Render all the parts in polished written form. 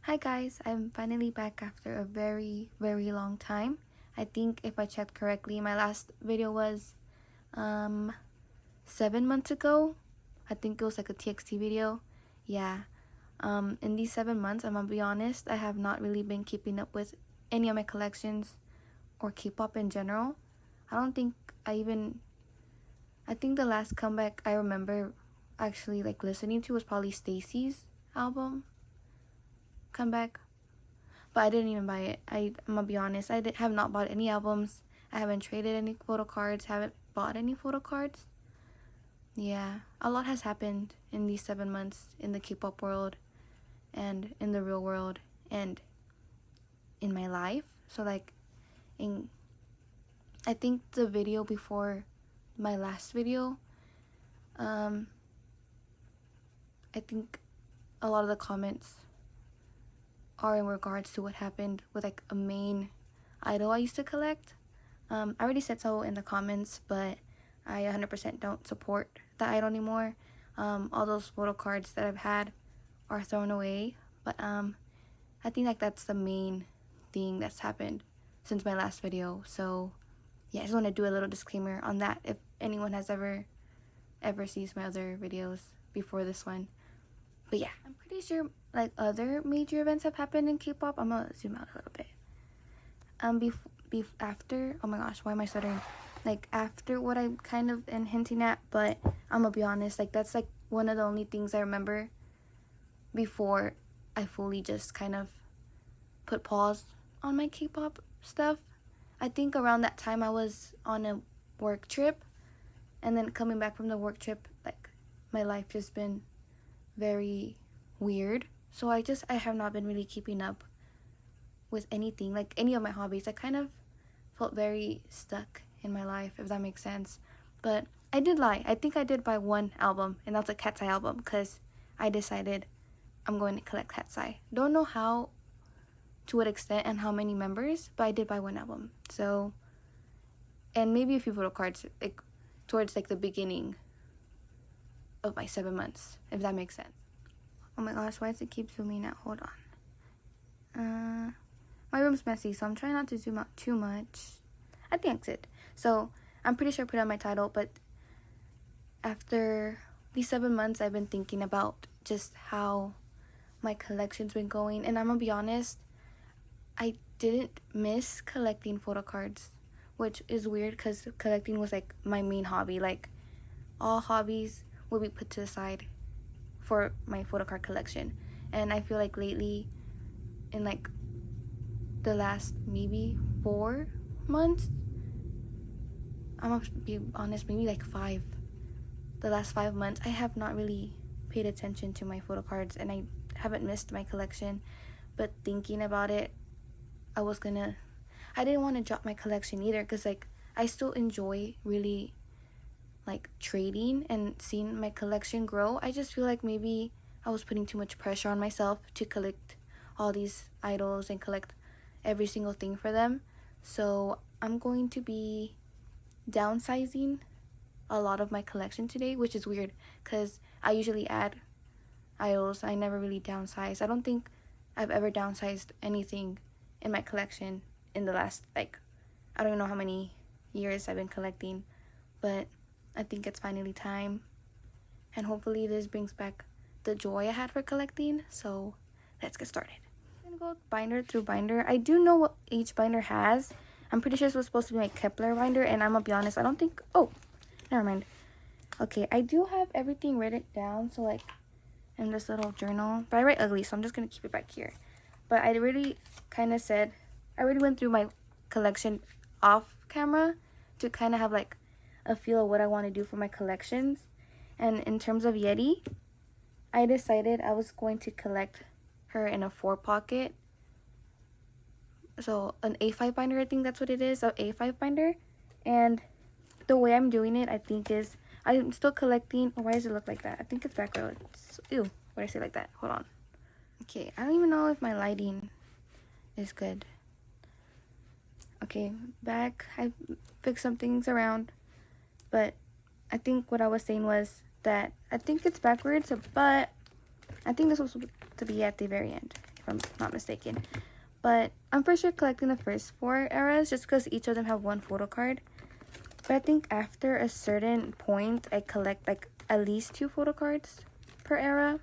Hi guys, I'm finally back after a very long time. I think if I checked correctly, my last video was 7 months ago. I think it was like a TXT video. Yeah. In these 7 months, I'm gonna be honest, I have not really been keeping up with any of my collections or K-pop in general. I think the last comeback I remember actually like listening to was probably Stacy's album comeback, but I didn't even buy it. I'm gonna be honest, have not bought any albums. I haven't traded any photo cards, haven't bought any photo cards. Yeah, a lot has happened in these 7 months in the K-pop world and in the real world and in my life. So like I think the video before my last video, I think a lot of the comments are in regards to what happened with like a main idol I used to collect. I already said so in the comments, but I 100% don't support the idol anymore. All those photo cards that I've had are thrown away, but I think like that's the main thing that's happened since my last video. So yeah, I just want to do a little disclaimer on that if anyone has ever sees my other videos before this one. But yeah, I'm pretty sure like other major events have happened in K-pop. I'm gonna zoom out a little bit. After, oh my gosh, why am I stuttering? Like after what I kind of am hinting at, but I'm gonna be honest, like that's like one of the only things I remember before I fully just kind of put pause on my K-pop stuff. I think around that time I was on a work trip, and then coming back from the work trip, like my life just been very weird. So I have not been really keeping up with anything, like any of my hobbies. I kind of felt very stuck in my life, if that makes sense. But I did lie. I think I did buy one album, and that's a Cat's Eye album, because I decided I'm going to collect Cat's Eye. Don't know how, to what extent, and how many members, but I did buy one album. So, and maybe a few photo cards, like towards like the beginning of my 7 months, if that makes sense. Oh my gosh, why does it keep zooming out? Hold on. My room's messy, so I'm trying not to zoom out too much. I think that's it. So I'm pretty sure I put on my title, but after these 7 months, I've been thinking about just how my collection's been going, and I'm gonna be honest, I didn't miss collecting photo cards, which is weird because collecting was like my main hobby. Like all hobbies will be put to the side for my photo card collection, and I feel like lately, in like the last maybe 4 months, I'm gonna be honest, maybe like 5, the last 5 months, I have not really paid attention to my photo cards, and I haven't missed my collection. But thinking about it, I didn't want to drop my collection either, because like I still enjoy really like trading and seeing my collection grow. I just feel like maybe I was putting too much pressure on myself to collect all these idols and collect every single thing for them. So I'm going to be downsizing a lot of my collection today, which is weird because I usually add idols. I never really downsize. I don't think I've ever downsized anything in my collection in the last, like, I don't know how many years I've been collecting, but I think it's finally time, and hopefully this brings back the joy I had for collecting. So let's get started. I'm gonna go binder through binder. I do know what each binder has. I'm pretty sure this was supposed to be my Kepler binder, and I'm gonna be honest, I don't think, oh, never mind. Okay, I do have everything written down, so like in this little journal, but I write ugly, so I'm just gonna keep it back here. But I already went through my collection off camera to kind of have like a feel of what I want to do for my collections. And in terms of Yeti, I decided I was going to collect her in a 4-pocket. So an A5 binder, I think that's what it is, an A5 binder. And the way I'm doing it, I think, is I'm still collecting. Oh, why does it look like that? I think it's backwards. Ew, why did I say like that? Hold on. Okay, I don't even know if my lighting is good. Okay, back. I fixed some things around, but I think what I was saying was that I think it's backwards, but I think this was supposed to be at the very end, if I'm not mistaken. But I'm for sure collecting the first 4 eras just because each of them have 1 photo card. But I think after a certain point, I collect like at least 2 photo cards per era.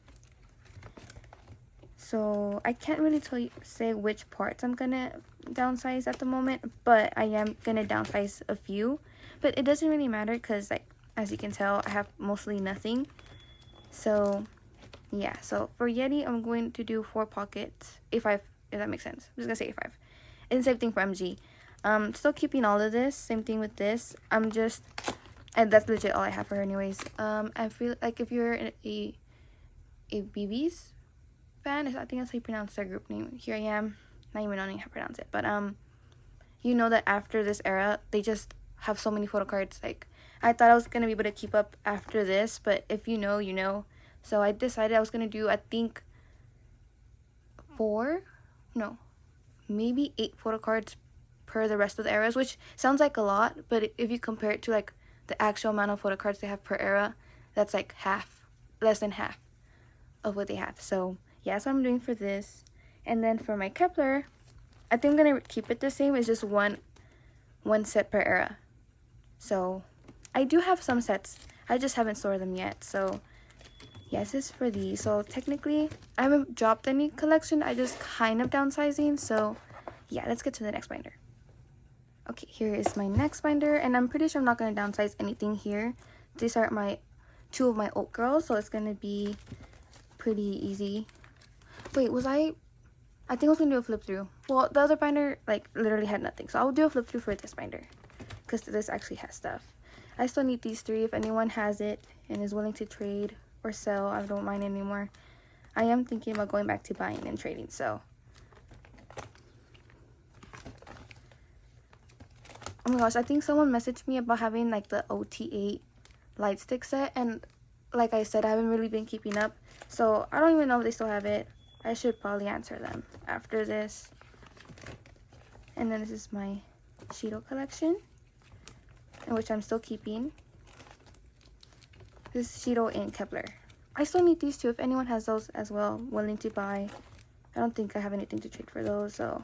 So I can't really say which parts I'm gonna downsize at the moment, but I am gonna downsize a few. But it doesn't really matter because, like, as you can tell, I have mostly nothing. So yeah, so for Yeti, I'm going to do 4 pockets, if that makes sense. I'm just gonna say A5. And same thing for MG. Still keeping all of this. Same thing with this. And that's legit all I have for her anyways. I feel like if you're a BB's fan, I think that's how you pronounce their group name. Here I am, not even knowing how to pronounce it. But you know that after this era, they just have so many photo cards. Like, I thought I was gonna be able to keep up after this, but if you know, you know. So I decided I was gonna do, I think, maybe 8 photo cards per the rest of the eras, which sounds like a lot, but if you compare it to like the actual amount of photo cards they have per era, that's like less than half of what they have. So yeah, that's what I'm doing for this. And then for my Kepler, I think I'm gonna keep it the same. It's just one set per era. So I do have some sets, I just haven't stored them yet. So yes, this is for these. So technically I haven't dropped any collection, I just kind of downsizing. So yeah, let's get to the next binder. Okay, here is my next binder, and I'm pretty sure I'm not going to downsize anything here. These are 2 of my old girls, so it's going to be pretty easy. Wait, I think I was going to do a flip through. Well, the other binder like literally had nothing, so I'll do a flip through for this binder because this actually has stuff. I still need these 3 if anyone has it and is willing to trade or sell. I don't mind anymore. I am thinking about going back to buying and trading, so oh my gosh, I think someone messaged me about having like the OT8 light stick set, and like I said, I haven't really been keeping up, so I don't even know if they still have it. I should probably answer them after this. And then this is my Shido collection, in which I'm still keeping. This is Shido and Kepler. I still need these 2 if anyone has those as well, willing to buy. I don't think I have anything to trade for those, so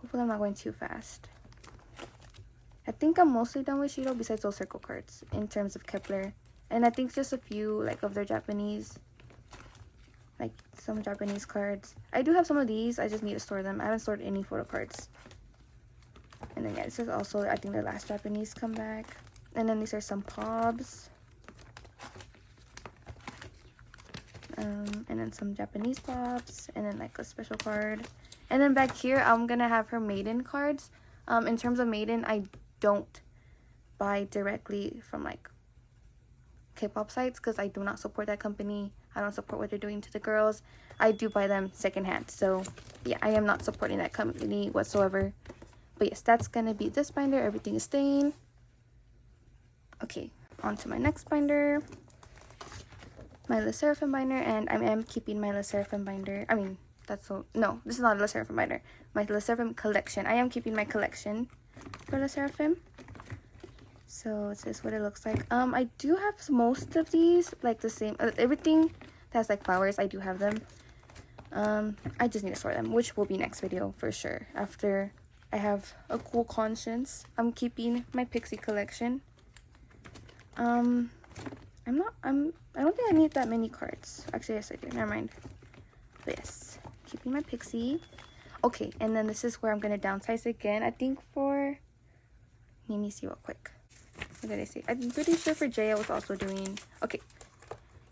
hopefully I'm not going too fast. I think I'm mostly done with Shido besides those circle cards in terms of Kepler. And I think just a few like of their Japanese, like some Japanese cards. I do have some of these, I just need to store them. I haven't stored any photo cards. And then yeah, this is also I think the last Japanese comeback. And then these are some Pobs. And then some Japanese Pops. And then like a special card. And then back here, I'm gonna have her Maiden cards. In terms of Maiden, I don't buy directly from like Kpop sites because I do not support that company. I don't support what they're doing to the girls. I do buy them secondhand. So yeah, I am not supporting that company whatsoever. But yes, that's gonna be this binder. Everything is staying. Okay, on to my next binder. My Le Sserafim binder, and I am keeping my Le Sserafim binder. I mean, no, this is not a Le Sserafim binder. My Le Sserafim collection. I am keeping my collection for Le Sserafim. So this is what it looks like. I do have most of these, like the same, everything that has like flowers, I do have them. I just need to sort them, which will be next video for sure. After I have a cool conscience, I'm keeping my Pixie collection. I don't think I need that many cards. Actually, yes I do, never mind. But yes, keeping my Pixie. Okay, and then this is where I'm gonna downsize again. I think let me see real quick. What did I say? I'm pretty sure for Jay I was also doing, okay.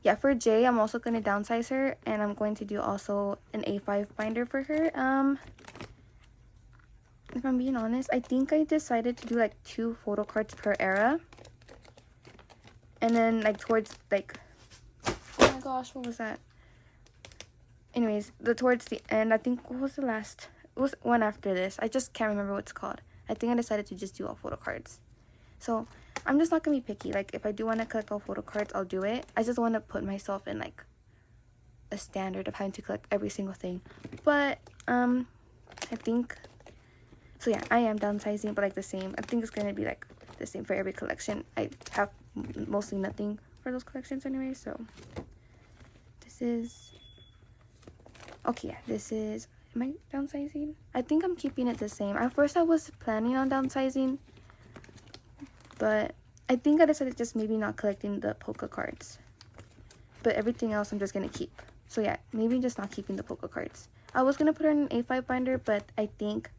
Yeah, for Jay, I'm also gonna downsize her, and I'm going to do also an A5 binder for her. If I'm being honest, I think I decided to do like 2 photo cards per era. And then like towards like, oh my gosh, what was that? Anyways, towards the end, I think, what was the last? It was one after this. I just can't remember what it's called. I think I decided to just do all photo cards. So I'm just not gonna be picky. Like if I do want to collect all photo cards, I'll do it. I just want to put myself in like a standard of having to collect every single thing. But I think, so yeah, I am downsizing, but like the same. I think it's gonna be like the same for every collection. I have mostly nothing for those collections anyway. So this is, Okay, yeah, this is, am I downsizing? I think I'm keeping it the same. At first I was planning on downsizing, but I think I decided just maybe not collecting the polka cards. But everything else I'm just gonna keep. So yeah, maybe just not keeping the polka cards. I was gonna put her in an A5 binder, but I think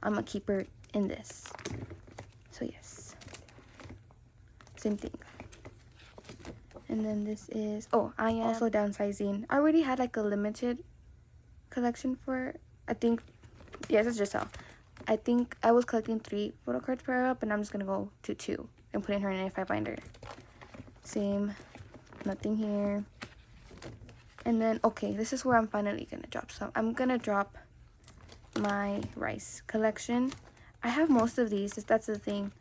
I'm gonna keep her in this. So yes, same thing. And then this is, oh, I am also downsizing. I already had like a limited collection for, I think, yes, it's just how. I think I was collecting 3 photo cards per up, and I'm just gonna go to 2 and put in her in an A5 binder. Same, nothing here. And then, okay, this is where I'm finally gonna drop. So I'm gonna drop my rice collection. I have most of these, that's the thing.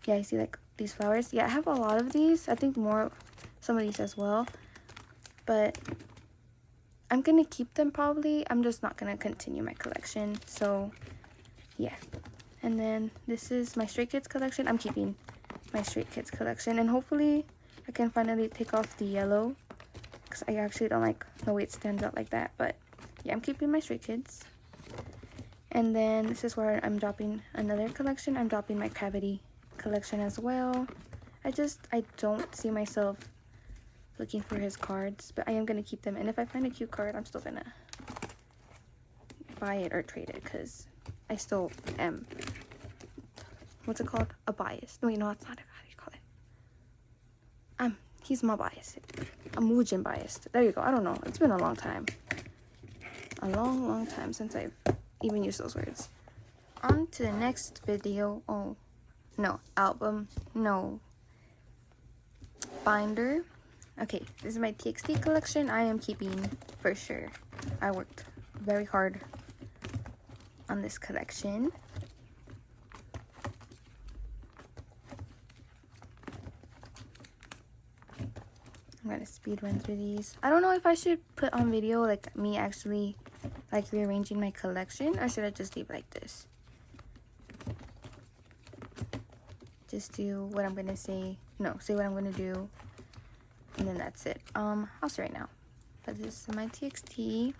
Yeah, I see like these flowers. Yeah, I have a lot of these. I think more, some of these as well. But I'm gonna keep them probably. I'm just not gonna continue my collection. So yeah. And then this is my Stray Kids collection. I'm keeping my Stray Kids collection. And hopefully I can finally take off the yellow, because I actually don't like the way it stands out like that. But yeah, I'm keeping my Stray Kids. And then this is where I'm dropping another collection. I'm dropping my Cavity collection as well. I don't see myself looking for his cards, but I am gonna keep them. And if I find a cute card, I'm still gonna buy it or trade it, because I still am, what's it called, a bias. No, you know, it's not, how do you call it? He's my bias. I'm Woojin biased. There you go. I don't know, it's been a long time, a long time since I've even used those words. On to the next video. Oh no, album, no, binder. Okay, this is my TXT collection. I am keeping for sure. I worked very hard on this collection. I'm gonna speed run through these. I don't know if I should put on video like me actually like rearranging my collection, or should I just leave it like this? Just do what I'm gonna say. No, say what I'm gonna do, and then that's it. I'll say right now. But this is my TXT.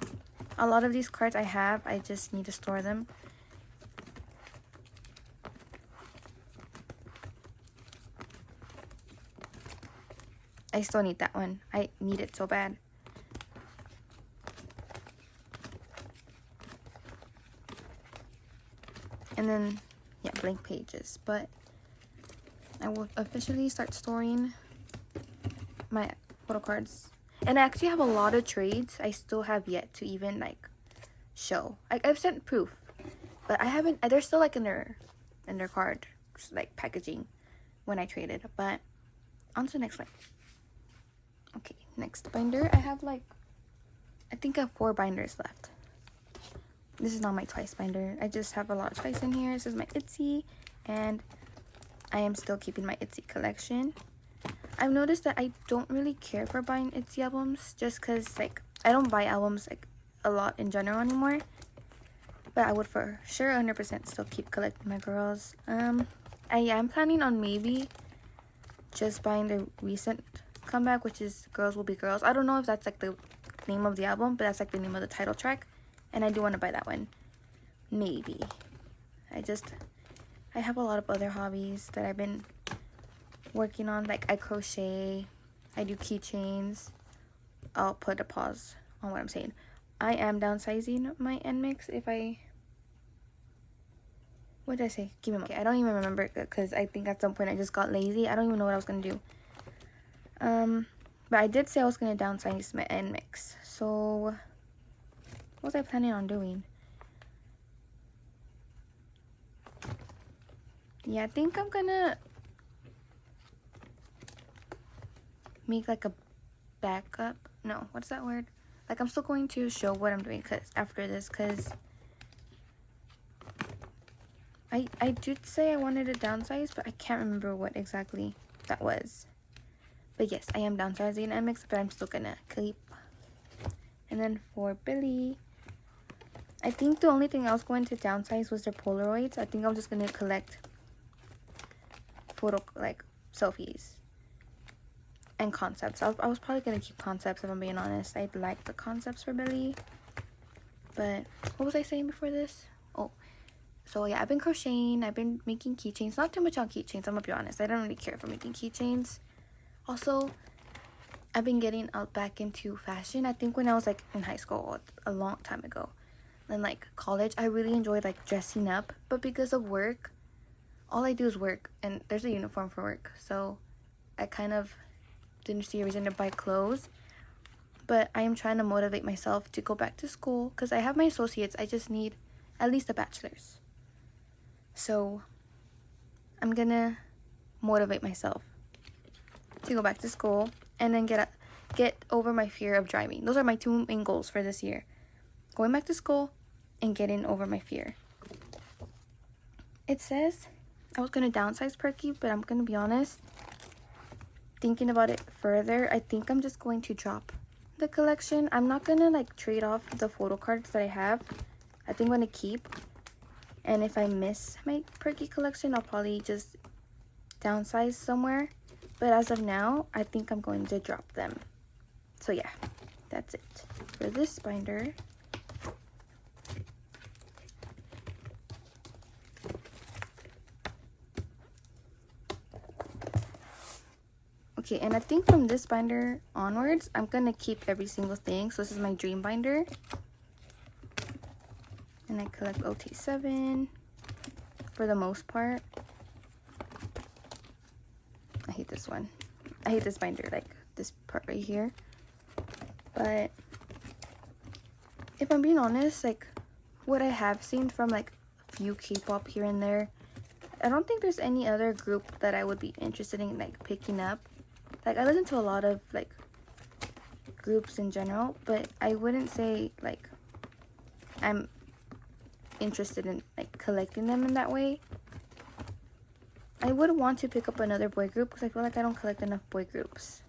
A lot of these cards I have, I just need to store them. I still need that one. I need it so bad. And then, yeah, blank pages. But I will officially start storing my photo cards. And I actually have a lot of trades I still have yet to even like show. I've sent proof, but I haven't. They're still like in their card like packaging when I traded. But on to the next one. Okay, next binder. I have like, I think I have 4 binders left. This is not my Twice binder. I just have a lot of Twice in here. This is my ITZY, and I am still keeping my ITZY collection. I've noticed that I don't really care for buying ITZY albums, just because like I don't buy albums like a lot in general anymore. But I would for sure 100% still keep collecting my girls. I am planning on maybe just buying the recent comeback, which is Girls Will Be Girls. I don't know if that's like the name of the album, but that's like the name of the title track, and I do want to buy that one. Maybe. I have a lot of other hobbies that I've been working on. Like I crochet, I do keychains. I'll put a pause on what I'm saying. I am downsizing my NMIXX. What did I say? Give me a moment. I don't even remember, because I think at some point I just got lazy. I don't even know what I was gonna do. But I did say I was gonna downsize my NMIXX. So what was I planning on doing? Yeah, I think I'm gonna make like a backup. No, what's that word? Like I'm still going to show what I'm doing after this, because I did say I wanted to downsize, but I can't remember what exactly that was. But yes, I am downsizing NMIXX, but I'm still gonna keep. And then for Billy, I think the only thing I was going to downsize was their Polaroids. I think I'm just gonna collect photo like selfies and concepts. I was probably gonna keep concepts, if I'm being honest. I like the concepts for Billy. But what was I saying before this? Oh, so yeah, I've been crocheting. I've been making keychains. Not too much on keychains, I'm gonna be honest. I don't really care for making keychains. Also, I've been getting back into fashion. I think when I was like in high school, a long time ago, and like college, I really enjoyed like dressing up. But because of work, all I do is work, and there's a uniform for work, so I kind of didn't see a reason to buy clothes. But I am trying to motivate myself to go back to school because I have my associates. I just need at least a bachelor's. So I'm gonna motivate myself to go back to school and then get over my fear of driving. Those are my two main goals for this year: going back to school and getting over my fear. It says I was gonna downsize Perky, but I'm gonna be honest, thinking about it further, I think I'm just going to drop the collection. I'm not gonna like trade off the photo cards that I have. I think I'm gonna keep, and if I miss my Perky collection, I'll probably just downsize somewhere. But as of now, I think I'm going to drop them. So yeah, that's it for this binder. Okay, and I think from this binder onwards, I'm gonna keep every single thing. So this is my dream binder. And I collect OT7 for the most part. I hate this one. I hate this binder, like this part right here. But if I'm being honest, like what I have seen from like a few K-pop here and there, I don't think there's any other group that I would be interested in like picking up. Like I listen to a lot of like groups in general, but I wouldn't say like I'm interested in like collecting them in that way. I would want to pick up another boy group because I feel like I don't collect enough boy groups.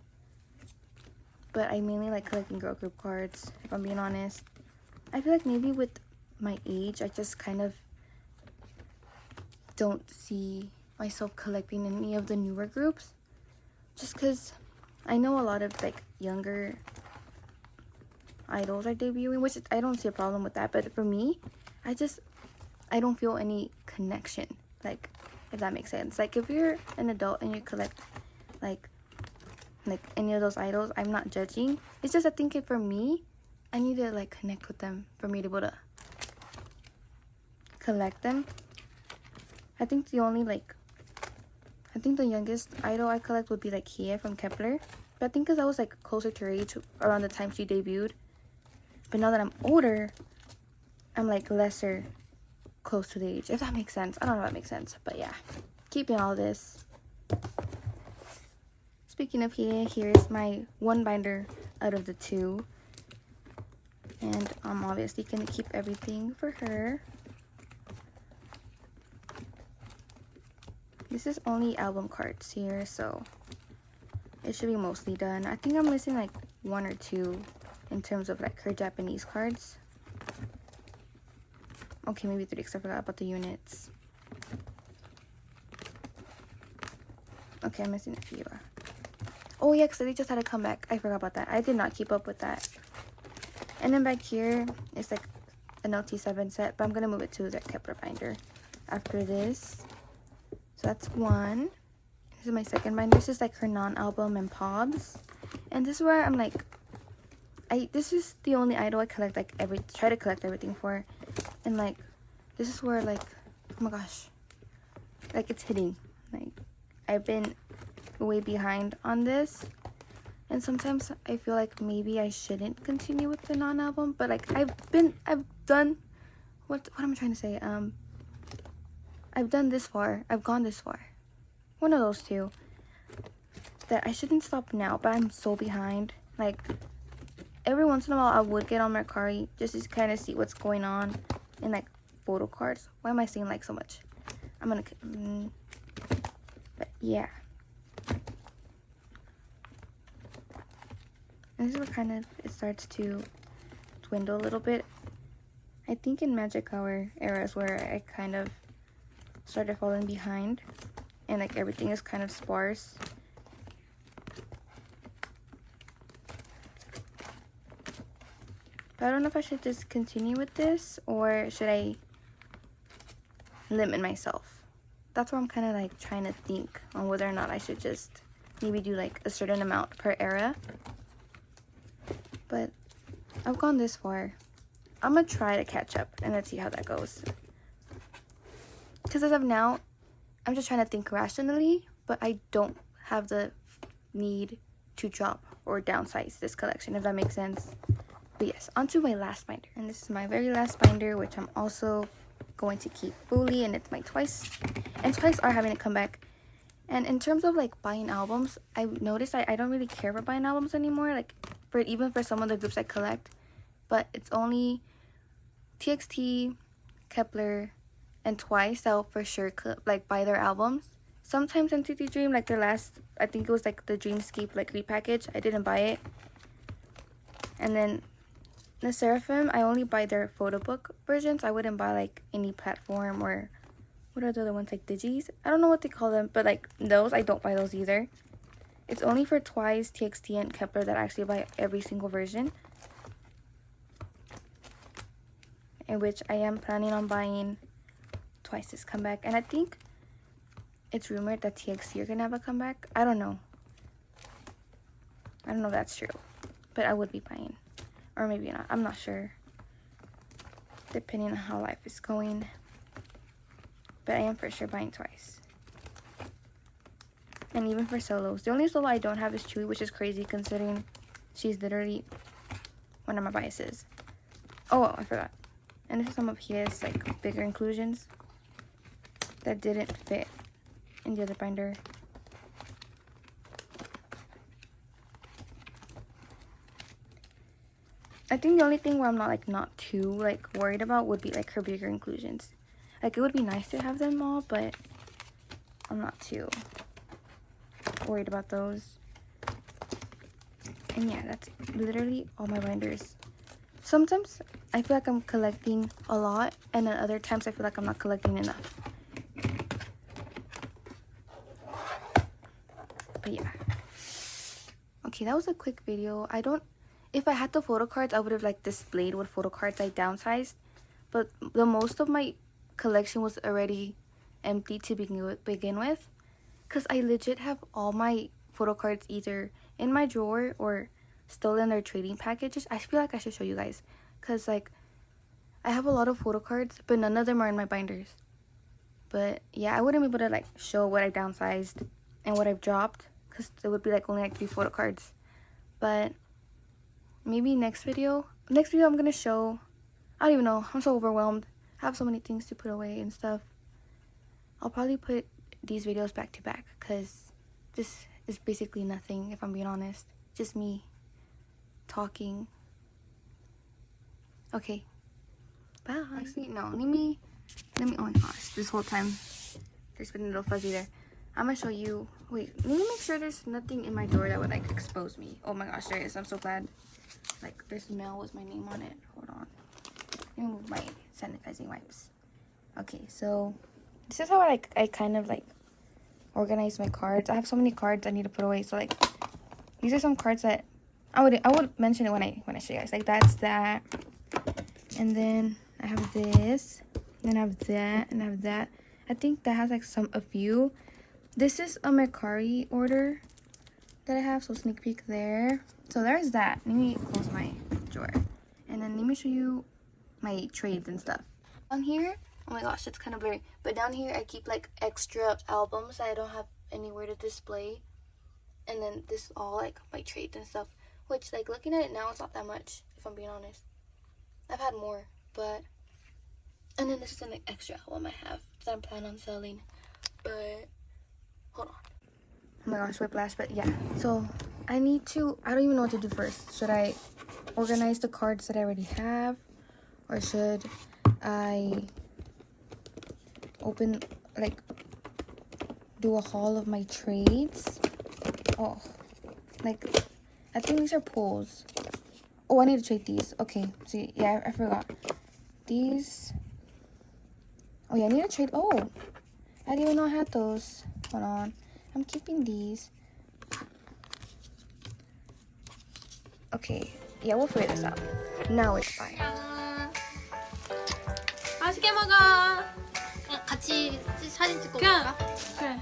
But I mainly like collecting girl group cards, if I'm being honest. I feel like maybe with my age, I just kind of don't see myself collecting any of the newer groups. Just because I know a lot of like younger idols are debuting, which I don't see a problem with that. But for me, I don't feel any connection. Like, if that makes sense. Like if you're an adult and you collect like any of those idols, I'm not judging. It's just I think for me, I need to like connect with them for me to be able to collect them. I think the youngest idol I collect would be like Hie from Kepler. But I think because I was like closer to her age around the time she debuted. But now that I'm older, I'm like lesser close to the age, if that makes sense. I don't know if that makes sense, but yeah, keeping all this. Speaking of Hie, here's my one binder out of the two, and I'm obviously gonna keep everything for her. This is only album cards here, so it should be mostly done. I think I'm missing like one or two in terms of like her Japanese cards. Okay, maybe 3 because I forgot about the units. Okay, I'm missing a few. Oh yeah, because they just had to come back. I forgot about that. I did not keep up with that. And then back here, it's like an OT7 set, but I'm going to move it to the Kepler binder after this. So that's one. This is my second binder. This is like her non-album and pods. And this is where I'm like, this is the only idol I collect, like try to collect everything for. And like, this is where like, oh my gosh, like it's hitting. Like, I've been way behind on this. And sometimes I feel like maybe I shouldn't continue with the non-album. But like, I've done, what am I trying to say? I've done this far. I've gone this far. One of those two. That I shouldn't stop now, but I'm so behind. Like, every once in a while, I would get on Mercari just to kind of see what's going on in, like, photo cards. Why am I saying, like, so much? I'm gonna... but, yeah. And this is where kind of it starts to dwindle a little bit. I think in Magic Hour era is where I kind of started falling behind. And, like, everything is kind of sparse. But I don't know if I should just continue with this or should I limit myself. That's why I'm kind of like trying to think on whether or not I should just maybe do like a certain amount per era. But I've gone this far. I'm gonna try to catch up and let's see how that goes. Because as of now, I'm just trying to think rationally, but I don't have the need to drop or downsize this collection, if that makes sense. But yes, onto my last binder. And this is my very last binder, which I'm also going to keep fully, and it's my Twice. And Twice are having to come back. And in terms of like buying albums, I noticed I don't really care for buying albums anymore, like even for some of the groups I collect. But it's only TXT, Kepler, and Twice that will for sure like buy their albums. Sometimes NCT Dream, like their last, I think it was like the Dreamscape like repackage, I didn't buy it. And then the Seraphim, I only buy their photo book versions. I wouldn't buy like any platform or what are the other ones, like Digis? I don't know what they call them, but like those, I don't buy those either. It's only for Twice, TXT, and Kepler that I actually buy every single version. In which I am planning on buying Twice's comeback. And I think it's rumored that TXT are gonna have a comeback. I don't know. I don't know if that's true. But I would be buying. Or maybe not. I'm not sure. Depending on how life is going. But I am for sure buying Twice. And even for solos. The only solo I don't have is Chewy, which is crazy considering she's literally one of my biases. Oh, I forgot. And this is some of his like bigger inclusions that didn't fit in the other binder. I think the only thing where I'm not too like worried about would be like her bigger inclusions. Like it would be nice to have them all, but I'm not too worried about those. And yeah, that's literally all my binders. Sometimes I feel like I'm collecting a lot, and then other times I feel like I'm not collecting enough. But yeah. Okay, that was a quick video. If I had the photo cards, I would have like displayed what photo cards I downsized. But the most of my collection was already empty to begin with. Because I legit have all my photo cards either in my drawer or still in their trading packages. I feel like I should show you guys. Because like, I have a lot of photo cards, but none of them are in my binders. But yeah, I wouldn't be able to like show what I downsized and what I've dropped. Because it would be like only like 3 photo cards. But maybe next video I'm going to show, I don't even know, I'm so overwhelmed. I have so many things to put away and stuff. I'll probably put these videos back to back because this is basically nothing, if I'm being honest. Just me talking. Okay. Bye. Actually, no. Let me. Oh my gosh. This whole time, there's been a little fuzzy there. I'm gonna show you. Wait. Let me make sure there's nothing in my drawer that would like expose me. Oh my gosh, there is. I'm so glad. Like there's mail with my name on it. Hold on. Let me move my sanitizing wipes. Okay. So this is how I kind of like organize my cards. I have so many cards I need to put away. So like these are some cards that I would mention it when I show you guys. Like that's that. And then I have this. Then I have that and I have that. I think that has like a few. This is a Mercari order that I have, so sneak peek there. So there's that. Let me close my drawer. And then let me show you my trades and stuff. Down here, oh my gosh, it's kind of blurry. But down here, I keep like extra albums that I don't have anywhere to display. And then this is all like my trades and stuff. Which like looking at it now, it's not that much, if I'm being honest. I've had more, but... And then this is an extra album I have that I'm planning on selling. But... Hold on. Oh my gosh, whiplash. But yeah, so I need to... I don't even know what to do first. Should I organize the cards that I already have? Or should I open, like, do a haul of my trades? Oh, like, I think these are pulls. Oh, I need to trade these. Okay, see, yeah, I forgot. These... Oh, yeah, I need to trade... Oh, I didn't even know I had those. Hold on. I'm keeping these. Okay, Yeah, we'll figure this out. Now it's fine. 맛있게 먹어. 같이 사진 찍고 그냥 올까? 그래.